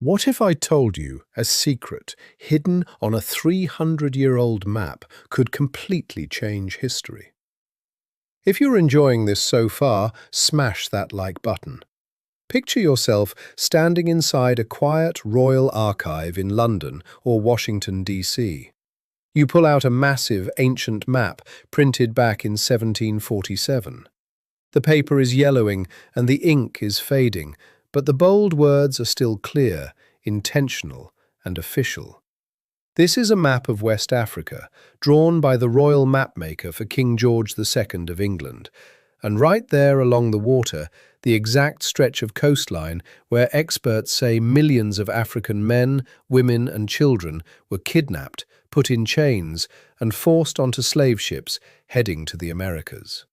What if I told you a secret hidden on a 300-year-old map could completely change history? If you're enjoying this so far, smash that like button. Picture yourself standing inside a quiet royal archive in London or Washington, D.C. You pull out a massive ancient map printed back in 1747. The paper is yellowing and the ink is fading, but the bold words are still clear, intentional, and official. This is a map of West Africa, drawn by the royal mapmaker for King George II of England, and right there along the water, the exact stretch of coastline where experts say millions of African men, women, and children were kidnapped, put in chains, and forced onto slave ships heading to the Americas.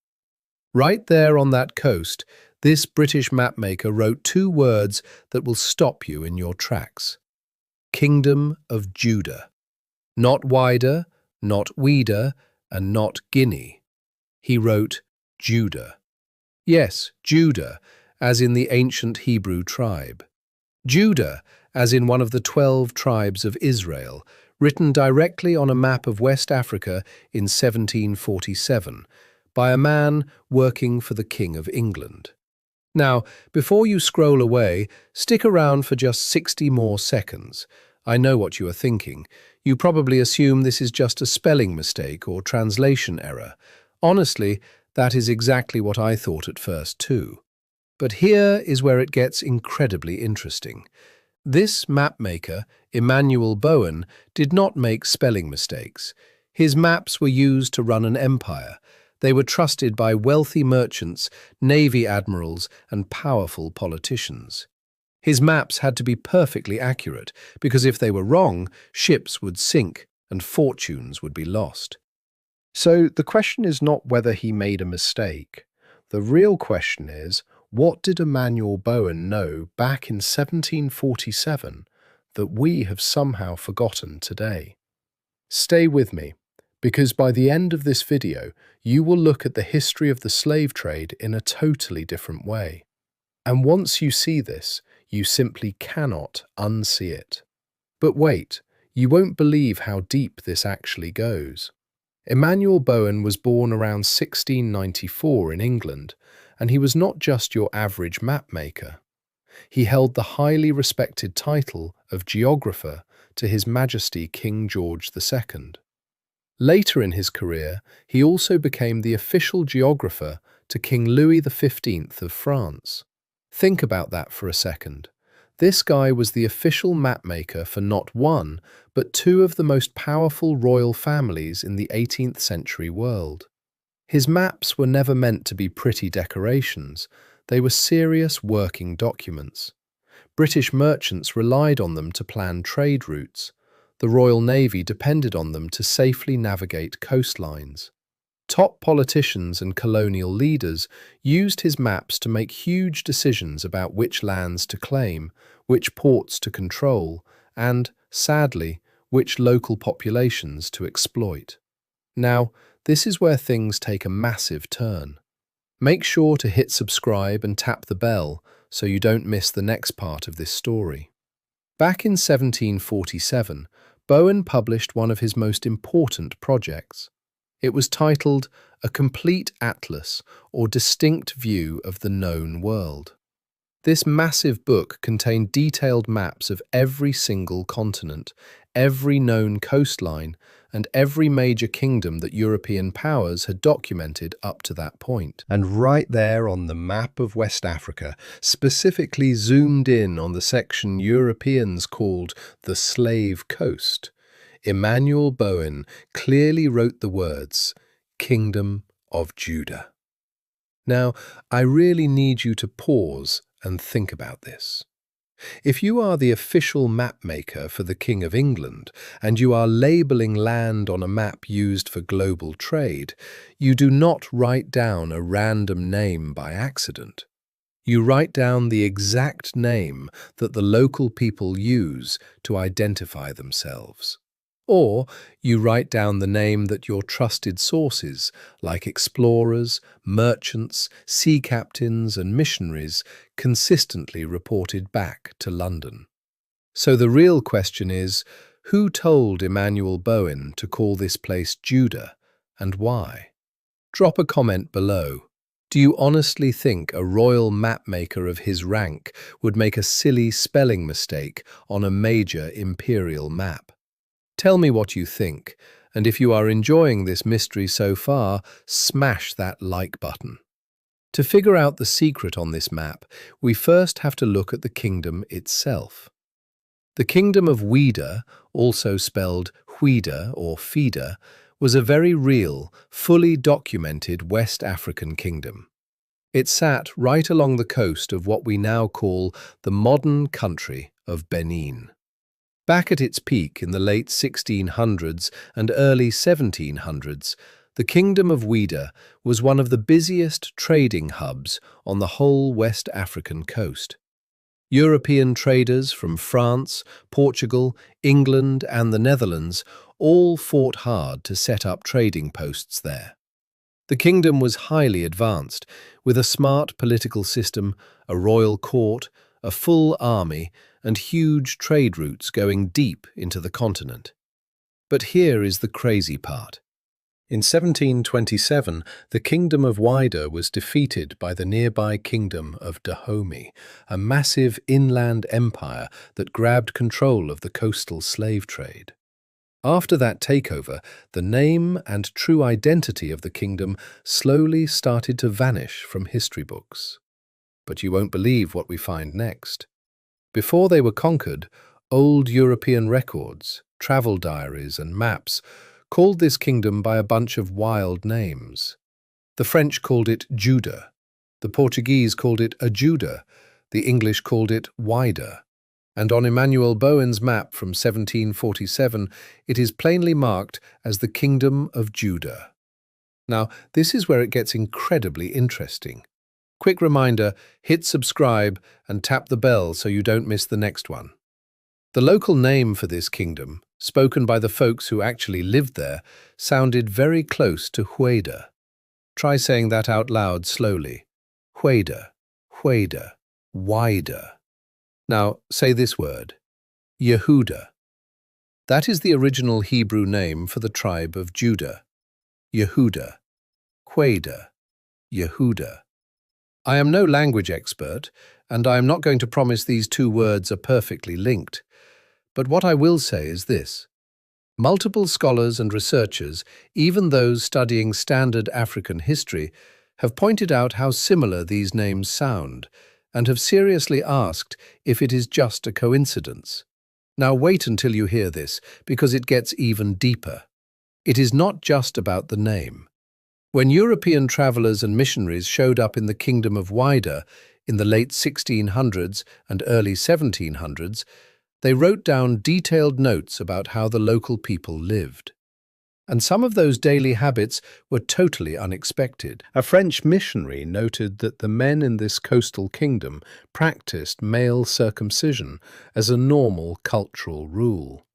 Right there on that coast, this British mapmaker wrote two words that will stop you in your tracks. Kingdom of Judah. Not wider, not weeder, and not Guinea. He wrote Judah. Yes, Judah, as in the ancient Hebrew tribe. Judah, as in one of the 12 tribes of Israel, written directly on a map of West Africa in 1747, by a man working for the King of England. Now, before you scroll away, stick around for just 60 more seconds. I know what you are thinking. You probably assume this is just a spelling mistake or translation error. Honestly, that is exactly what I thought at first too. But here is where it gets incredibly interesting. This mapmaker, Emanuel Bowen, did not make spelling mistakes. His maps were used to run an empire. They were trusted by wealthy merchants, navy admirals, and powerful politicians. His maps had to be perfectly accurate, because if they were wrong, ships would sink and fortunes would be lost. So the question is not whether he made a mistake. The real question is, what did Emanuel Bowen know back in 1747 that we have somehow forgotten today? Stay with me, because by the end of this video, you will look at the history of the slave trade in a totally different way. And once you see this, you simply cannot unsee it. But wait, you won't believe how deep this actually goes. Emanuel Bowen was born around 1694 in England, and he was not just your average mapmaker. He held the highly respected title of geographer to His Majesty King George II. Later in his career, he also became the official geographer to King Louis XV of France. Think about that for a second. This guy was the official mapmaker for not one, but two of the most powerful royal families in the 18th century world. His maps were never meant to be pretty decorations. They were serious working documents. British merchants relied on them to plan trade routes. The Royal Navy depended on them to safely navigate coastlines. Top politicians and colonial leaders used his maps to make huge decisions about which lands to claim, which ports to control, and, sadly, which local populations to exploit. Now, this is where things take a massive turn. Make sure to hit subscribe and tap the bell so you don't miss the next part of this story. Back in 1747, Bowen published one of his most important projects. It was titled A Complete Atlas or Distinct View of the Known World. This massive book contained detailed maps of every single continent, every known coastline, and every major kingdom that European powers had documented up to that point. And right there on the map of West Africa, specifically zoomed in on the section Europeans called the Slave Coast, Emanuel Bowen clearly wrote the words, Kingdom of Judah. Now, I really need you to pause and think about this. If you are the official mapmaker for the King of England and you are labeling land on a map used for global trade, you do not write down a random name by accident. You write down the exact name that the local people use to identify themselves. Or you write down the name that your trusted sources, like explorers, merchants, sea captains, and missionaries, consistently reported back to London. So the real question is, who told Emanuel Bowen to call this place Judah, and why? Drop a comment below. Do you honestly think a royal mapmaker of his rank would make a silly spelling mistake on a major imperial map? Tell me what you think, and if you are enjoying this mystery so far, smash that like button. To figure out the secret on this map, we first have to look at the kingdom itself. The kingdom of Ouida, also spelled Huida or Fida, was a very real, fully documented West African kingdom. It sat right along the coast of what we now call the modern country of Benin. Back at its peak in the late 1600s and early 1700s, the Kingdom of Ouida was one of the busiest trading hubs on the whole West African coast. European traders from France, Portugal, England and the Netherlands all fought hard to set up trading posts there. The kingdom was highly advanced, with a smart political system, a royal court, a full army, and huge trade routes going deep into the continent. But here is the crazy part. In 1727, the Kingdom of Ouida was defeated by the nearby Kingdom of Dahomey, a massive inland empire that grabbed control of the coastal slave trade. After that takeover, the name and true identity of the kingdom slowly started to vanish from history books. But you won't believe what we find next. Before they were conquered, old European records, travel diaries and maps called this kingdom by a bunch of wild names. The French called it Judah, the Portuguese called it Ajuda, the English called it Ouida, and on Emanuel Bowen's map from 1747 it is plainly marked as the Kingdom of Judah. Now, this is where it gets incredibly interesting. Quick reminder, hit subscribe and tap the bell so you don't miss the next one. The local name for this kingdom, spoken by the folks who actually lived there, sounded very close to Hueda. Try saying that out loud slowly. Hueda, Hueda, Ouida. Now, say this word. Yehuda. That is the original Hebrew name for the tribe of Judah. Yehuda. Hueda. Yehuda. I am no language expert, and I am not going to promise these two words are perfectly linked. But what I will say is this. Multiple scholars and researchers, even those studying standard African history, have pointed out how similar these names sound, and have seriously asked if it is just a coincidence. Now wait until you hear this, because it gets even deeper. It is not just about the name. When European travelers and missionaries showed up in the Kingdom of Ouida in the late 1600s and early 1700s, they wrote down detailed notes about how the local people lived. And some of those daily habits were totally unexpected. A French missionary noted that the men in this coastal kingdom practiced male circumcision as a normal cultural rule.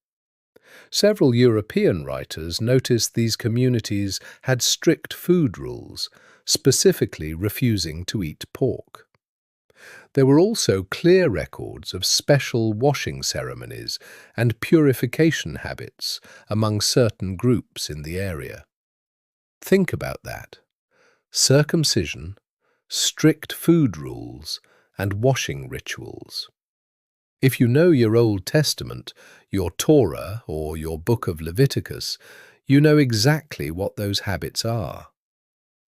Several European writers noticed these communities had strict food rules, specifically refusing to eat pork. There were also clear records of special washing ceremonies and purification habits among certain groups in the area. Think about that. Circumcision, strict food rules, and washing rituals. If you know your Old Testament, your Torah, or your Book of Leviticus, you know exactly what those habits are.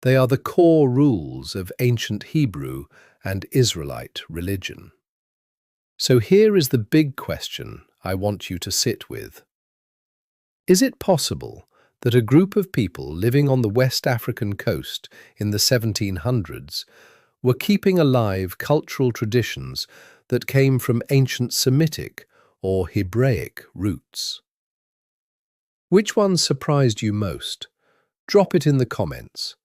They are the core rules of ancient Hebrew and Israelite religion. So here is the big question I want you to sit with. Is it possible that a group of people living on the West African coast in the 1700s were keeping alive cultural traditions that came from ancient Semitic or Hebraic roots? Which one surprised you most? Drop it in the comments.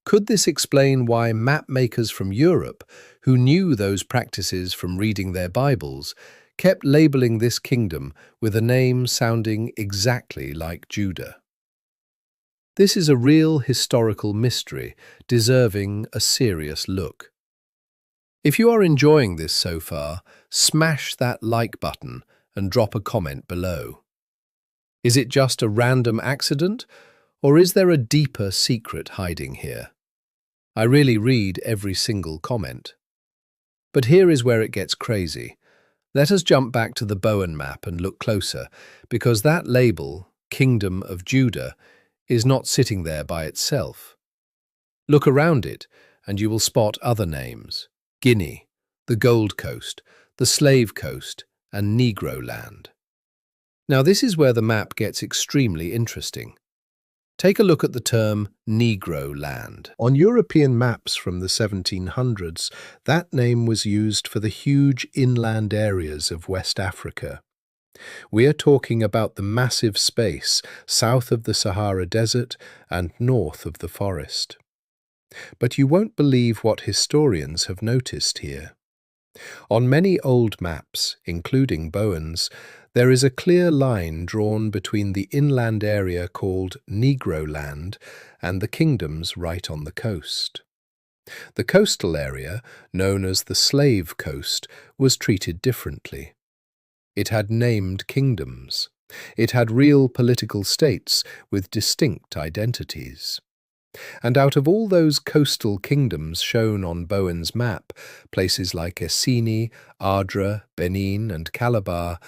Could this explain why map makers from Europe, who knew those practices from reading their Bibles, kept labeling this kingdom with a name sounding exactly like Judah? This is a real historical mystery, deserving a serious look. If you are enjoying this so far, smash that like button and drop a comment below. Is it just a random accident, or is there a deeper secret hiding here? I really read every single comment. But here is where it gets crazy. Let us jump back to the Bowen map and look closer, because that label, Kingdom of Judah, is not sitting there by itself. Look around it, and you will spot other names: Guinea, the Gold Coast, the Slave Coast, and Negro Land. Now this is where the map gets extremely interesting. Take a look at the term Negro Land. On European maps from the 1700s, that name was used for the huge inland areas of West Africa. We are talking about the massive space south of the Sahara Desert and north of the forest. But you won't believe what historians have noticed here. On many old maps, including Bowen's, there is a clear line drawn between the inland area called Negro Land and the kingdoms right on the coast. The coastal area, known as the Slave Coast, was treated differently. It had named kingdoms. It had real political states with distinct identities. And out of all those coastal kingdoms shown on Bowen's map, places like Essini, Ardra, Benin and Calabar,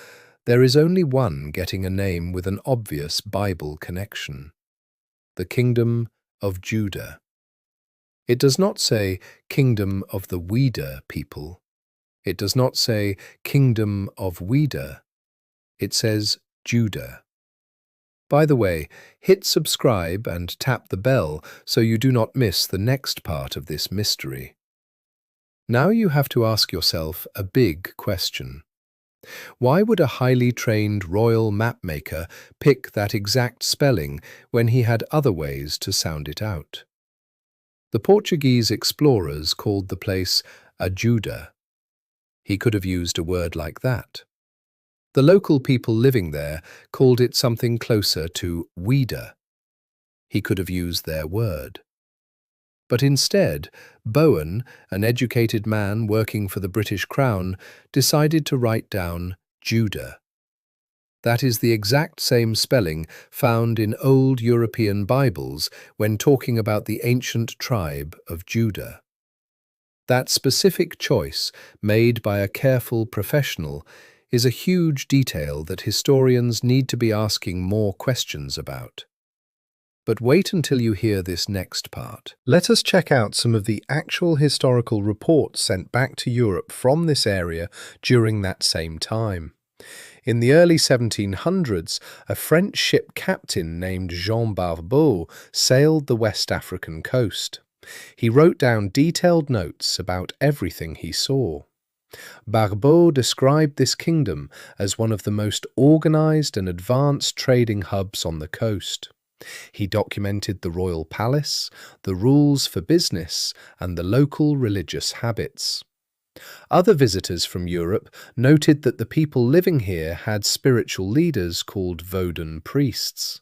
there is only one getting a name with an obvious Bible connection: the Kingdom of Judah. It does not say Kingdom of the Weda people. It does not say Kingdom of Weda. It says Judah. By the way, hit subscribe and tap the bell so you do not miss the next part of this mystery. Now you have to ask yourself a big question. Why would a highly trained royal mapmaker pick that exact spelling when he had other ways to sound it out? The Portuguese explorers called the place Ajuda. He could have used a word like that. The local people living there called it something closer to Weda. He could have used their word. But instead, Bowen, an educated man working for the British Crown, decided to write down Judah. That is the exact same spelling found in old European Bibles when talking about the ancient tribe of Judah. That specific choice, made by a careful professional, is a huge detail that historians need to be asking more questions about. But wait until you hear this next part. Let us check out some of the actual historical reports sent back to Europe from this area during that same time. In the early 1700s, a French ship captain named Jean Barbeau sailed the West African coast. He wrote down detailed notes about everything he saw. Barbeau described this kingdom as one of the most organized and advanced trading hubs on the coast. He documented the royal palace, the rules for business, and the local religious habits. Other visitors from Europe noted that the people living here had spiritual leaders called Vodun priests.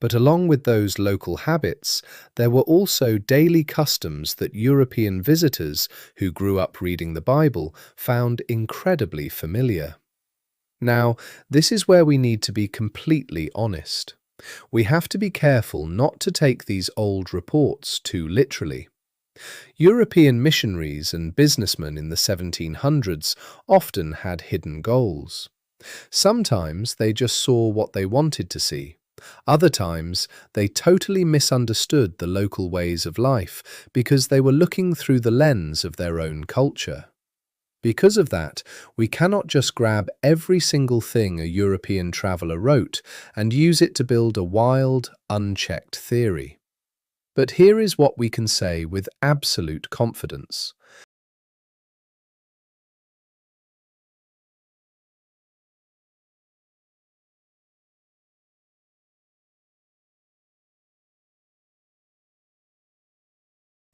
But along with those local habits, there were also daily customs that European visitors who grew up reading the Bible found incredibly familiar. Now, this is where we need to be completely honest. We have to be careful not to take these old reports too literally. European missionaries and businessmen in the 1700s often had hidden goals. Sometimes they just saw what they wanted to see. Other times, they totally misunderstood the local ways of life because they were looking through the lens of their own culture. Because of that, we cannot just grab every single thing a European traveller wrote and use it to build a wild, unchecked theory. But here is what we can say with absolute confidence.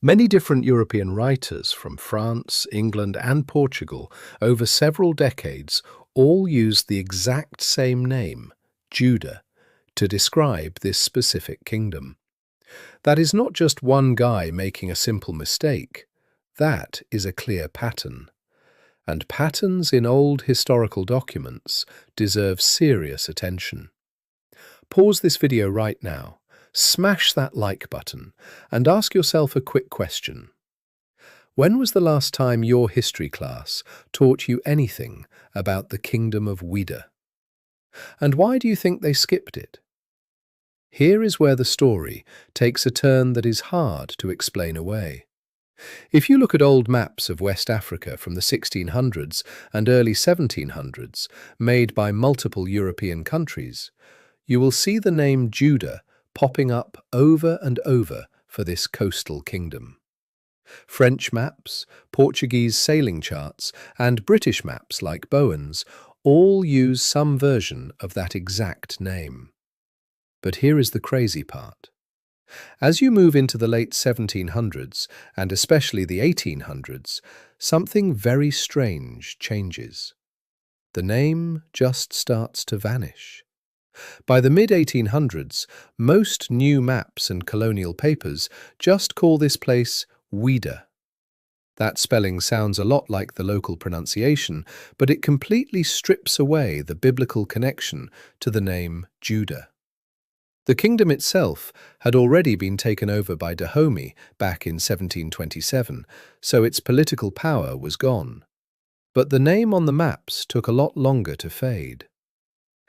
Many different European writers from France, England and Portugal over several decades all used the exact same name, Judah, to describe this specific kingdom. That is not just one guy making a simple mistake. That is a clear pattern. And patterns in old historical documents deserve serious attention. Pause this video right now, smash that like button, and ask yourself a quick question. When was the last time your history class taught you anything about the Kingdom of Ouida? And why do you think they skipped it? Here is where the story takes a turn that is hard to explain away. If you look at old maps of West Africa from the 1600s and early 1700s, made by multiple European countries, you will see the name Judah popping up over and over for this coastal kingdom. French maps, Portuguese sailing charts, and British maps like Bowen's all use some version of that exact name. But here is the crazy part. As you move into the late 1700s, and especially the 1800s, something very strange changes. The name just starts to vanish. By the mid-1800s, most new maps and colonial papers just call this place Ouida. That spelling sounds a lot like the local pronunciation, but it completely strips away the biblical connection to the name Judah. The kingdom itself had already been taken over by Dahomey back in 1727, so its political power was gone. But the name on the maps took a lot longer to fade.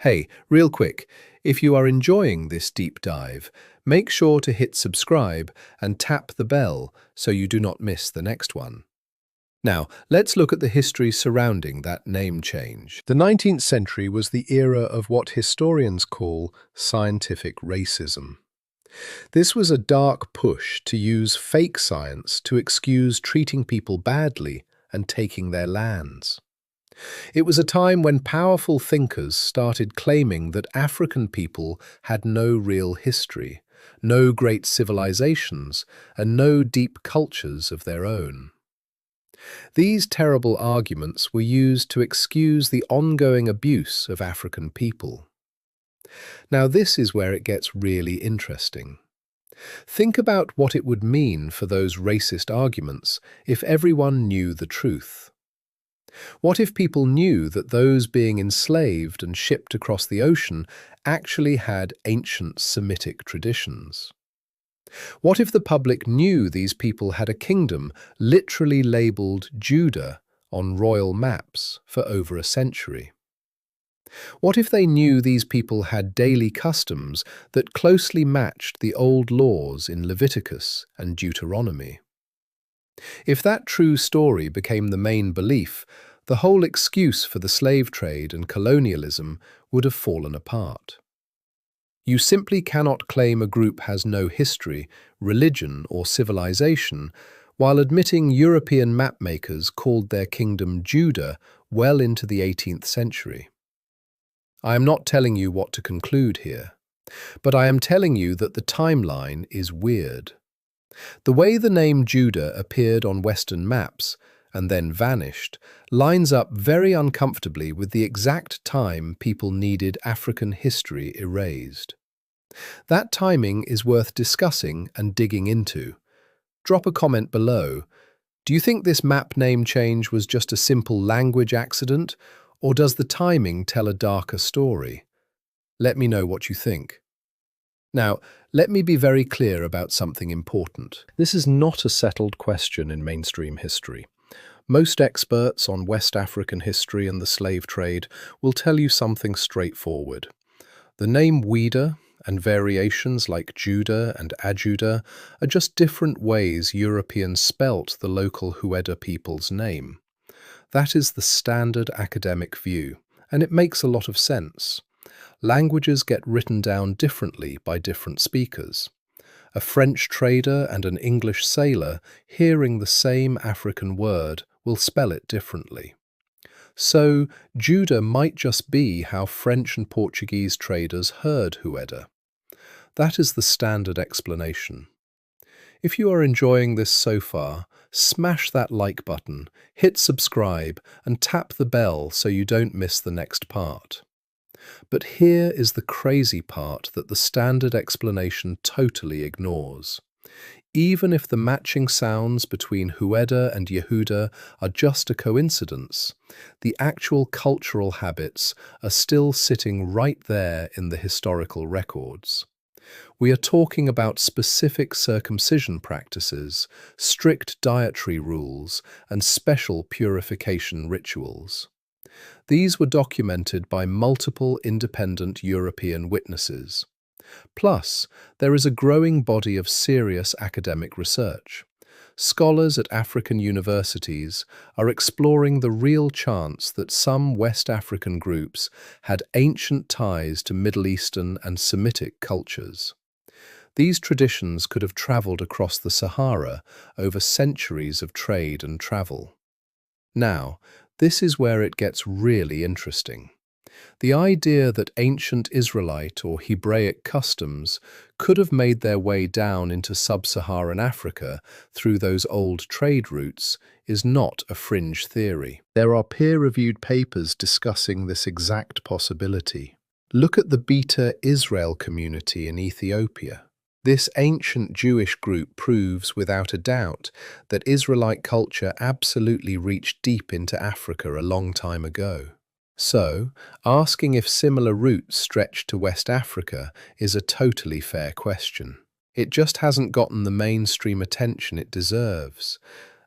Hey, real quick, if you are enjoying this deep dive, make sure to hit subscribe and tap the bell so you do not miss the next one. Now, let's look at the history surrounding that name change. The 19th century was the era of what historians call scientific racism. This was a dark push to use fake science to excuse treating people badly and taking their lands. It was a time when powerful thinkers started claiming that African people had no real history, no great civilizations, and no deep cultures of their own. These terrible arguments were used to excuse the ongoing abuse of African people. Now, this is where it gets really interesting. Think about what it would mean for those racist arguments if everyone knew the truth. What if people knew that those being enslaved and shipped across the ocean actually had ancient Semitic traditions? What if the public knew these people had a kingdom literally labelled Judah on royal maps for over a century? What if they knew these people had daily customs that closely matched the old laws in Leviticus and Deuteronomy? If that true story became the main belief, the whole excuse for the slave trade and colonialism would have fallen apart. You simply cannot claim a group has no history, religion, or civilization while admitting European mapmakers called their kingdom Judah well into the 18th century. I am not telling you what to conclude here, but I am telling you that the timeline is weird. The way the name Judah appeared on Western maps and then vanished lines up very uncomfortably with the exact time people needed African history erased. That timing is worth discussing and digging into. Drop a comment below. Do you think this map name change was just a simple language accident, or does the timing tell a darker story? Let me know what you think. Now, let me be very clear about something important. This is not a settled question in mainstream history. Most experts on West African history and the slave trade will tell you something straightforward. The name Ouida and variations like Judah and Ajudah are just different ways Europeans spelt the local Hueda people's name. That is the standard academic view, and it makes a lot of sense. Languages get written down differently by different speakers. A French trader and an English sailor, hearing the same African word, will spell it differently. So, Judah might just be how French and Portuguese traders heard Hueda. That is the standard explanation. If you are enjoying this so far, smash that like button, hit subscribe, and tap the bell so you don't miss the next part. But here is the crazy part that the standard explanation totally ignores. Even if the matching sounds between Hueda and Yehuda are just a coincidence, the actual cultural habits are still sitting right there in the historical records. We are talking about specific circumcision practices, strict dietary rules, and special purification rituals. These were documented by multiple independent European witnesses. Plus, there is a growing body of serious academic research. Scholars at African universities are exploring the real chance that some West African groups had ancient ties to Middle Eastern and Semitic cultures. These traditions could have traveled across the Sahara over centuries of trade and travel. Now, this is where it gets really interesting. The idea that ancient Israelite or Hebraic customs could have made their way down into sub-Saharan Africa through those old trade routes is not a fringe theory. There are peer-reviewed papers discussing this exact possibility. Look at the Beta Israel community in Ethiopia. This ancient Jewish group proves without a doubt that Israelite culture absolutely reached deep into Africa a long time ago. So, asking if similar routes stretch to West Africa is a totally fair question. It just hasn't gotten the mainstream attention it deserves,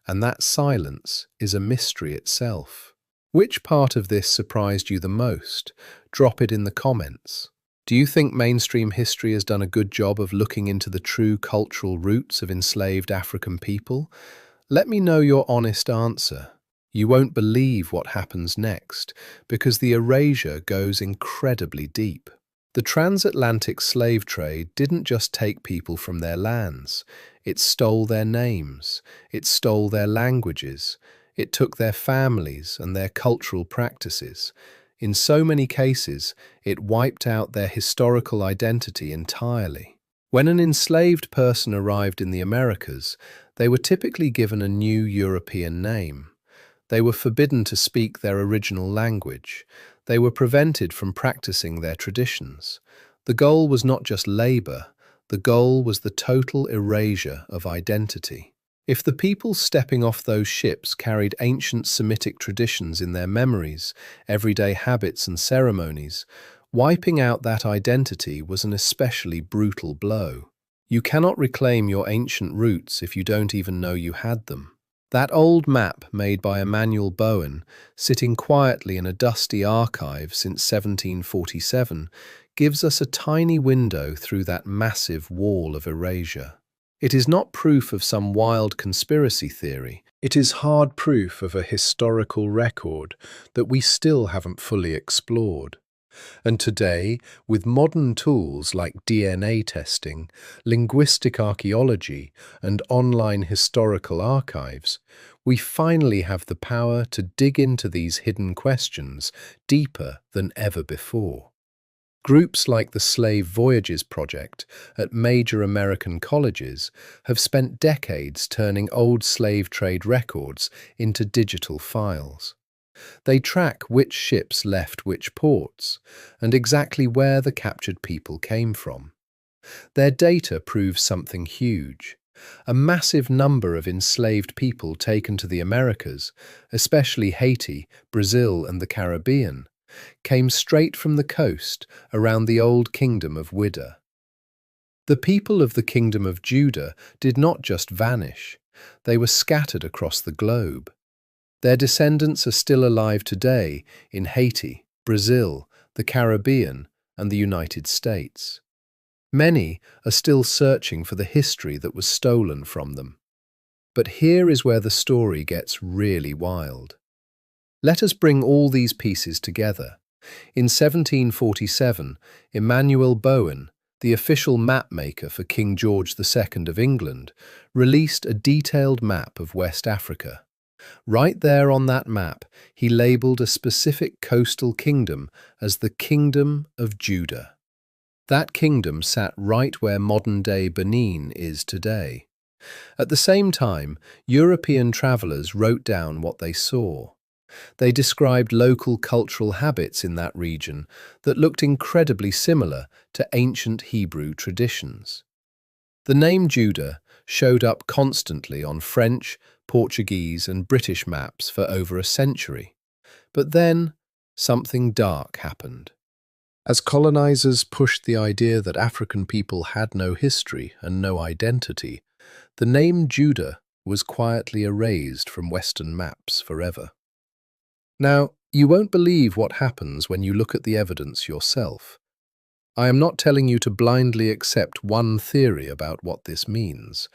and that silence is a mystery itself. Which part of this surprised you the most? Drop it in the comments. Do you think mainstream history has done a good job of looking into the true cultural roots of enslaved African people? Let me know your honest answer. You won't believe what happens next, because the erasure goes incredibly deep. The transatlantic slave trade didn't just take people from their lands. It stole their names, it stole their languages, it took their families and their cultural practices. In so many cases, it wiped out their historical identity entirely. When an enslaved person arrived in the Americas, they were typically given a new European name. They were forbidden to speak their original language. They were prevented from practicing their traditions. The goal was not just labor, the goal was the total erasure of identity. If the people stepping off those ships carried ancient Semitic traditions in their memories, everyday habits and ceremonies, wiping out that identity was an especially brutal blow. You cannot reclaim your ancient roots if you don't even know you had them. That old map made by Emanuel Bowen, sitting quietly in a dusty archive since 1747, gives us a tiny window through that massive wall of erasure. It is not proof of some wild conspiracy theory. It is hard proof of a historical record that we still haven't fully explored. And today, with modern tools like DNA testing, linguistic archaeology, and online historical archives, we finally have the power to dig into these hidden questions deeper than ever before. Groups like the Slave Voyages Project at major American colleges have spent decades turning old slave trade records into digital files. They track which ships left which ports and exactly where the captured people came from. Their data proves something huge. A massive number of enslaved people taken to the Americas, especially Haiti, Brazil, and the Caribbean, came straight from the coast around the old kingdom of Ouida. The people of the kingdom of Judah did not just vanish, they were scattered across the globe. Their descendants are still alive today in Haiti, Brazil, the Caribbean, and the United States. Many are still searching for the history that was stolen from them. But here is where the story gets really wild. Let us bring all these pieces together. In 1747, Emanuel Bowen, the official mapmaker for King George II of England, released a detailed map of West Africa. Right there on that map, he labelled a specific coastal kingdom as the Kingdom of Judah. That kingdom sat right where modern-day Benin is today. At the same time, European travellers wrote down what they saw. They described local cultural habits in that region that looked incredibly similar to ancient Hebrew traditions. The name Judah showed up constantly on French, Portuguese, and British maps for over a century. But then, something dark happened. As colonizers pushed the idea that African people had no history and no identity, the name Judah was quietly erased from Western maps forever. Now, you won't believe what happens when you look at the evidence yourself. I am not telling you to blindly accept one theory about what this means.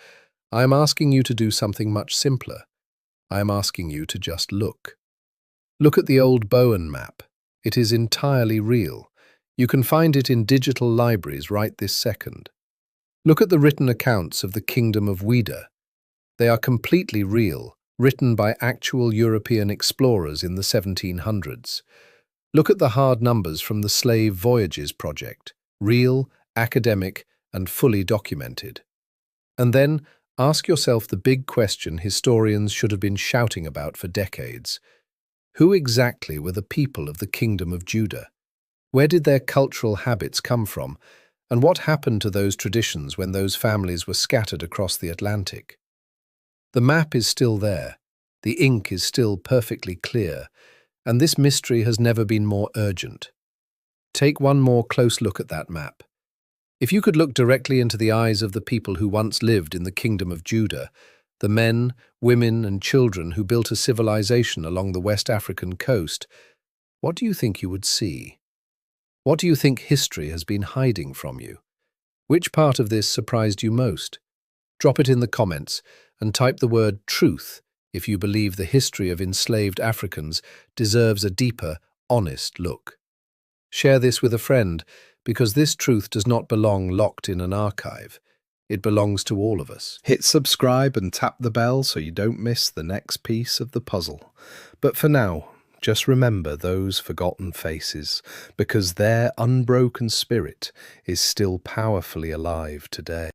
I am asking you to do something much simpler. I am asking you to just look. Look at the old Bowen map. It is entirely real. You can find it in digital libraries right this second. Look at the written accounts of the Kingdom of Ouida. They are completely real, written by actual European explorers in the 1700s. Look at the hard numbers from the Slave Voyages project, real, academic, and fully documented. And then ask yourself the big question historians should have been shouting about for decades. Who exactly were the people of the Kingdom of Judah? Where did their cultural habits come from? And what happened to those traditions when those families were scattered across the Atlantic? The map is still there. The ink is still perfectly clear. And this mystery has never been more urgent. Take one more close look at that map. If you could look directly into the eyes of the people who once lived in the Kingdom of Judah, the men, women, and children who built a civilization along the West African coast, what do you think you would see? What do you think history has been hiding from you? Which part of this surprised you most? Drop it in the comments and type the word truth if you believe the history of enslaved Africans deserves a deeper, honest look. Share this with a friend, because this truth does not belong locked in an archive. It belongs to all of us. Hit subscribe and tap the bell so you don't miss the next piece of the puzzle. But for now, just remember those forgotten faces, because their unbroken spirit is still powerfully alive today.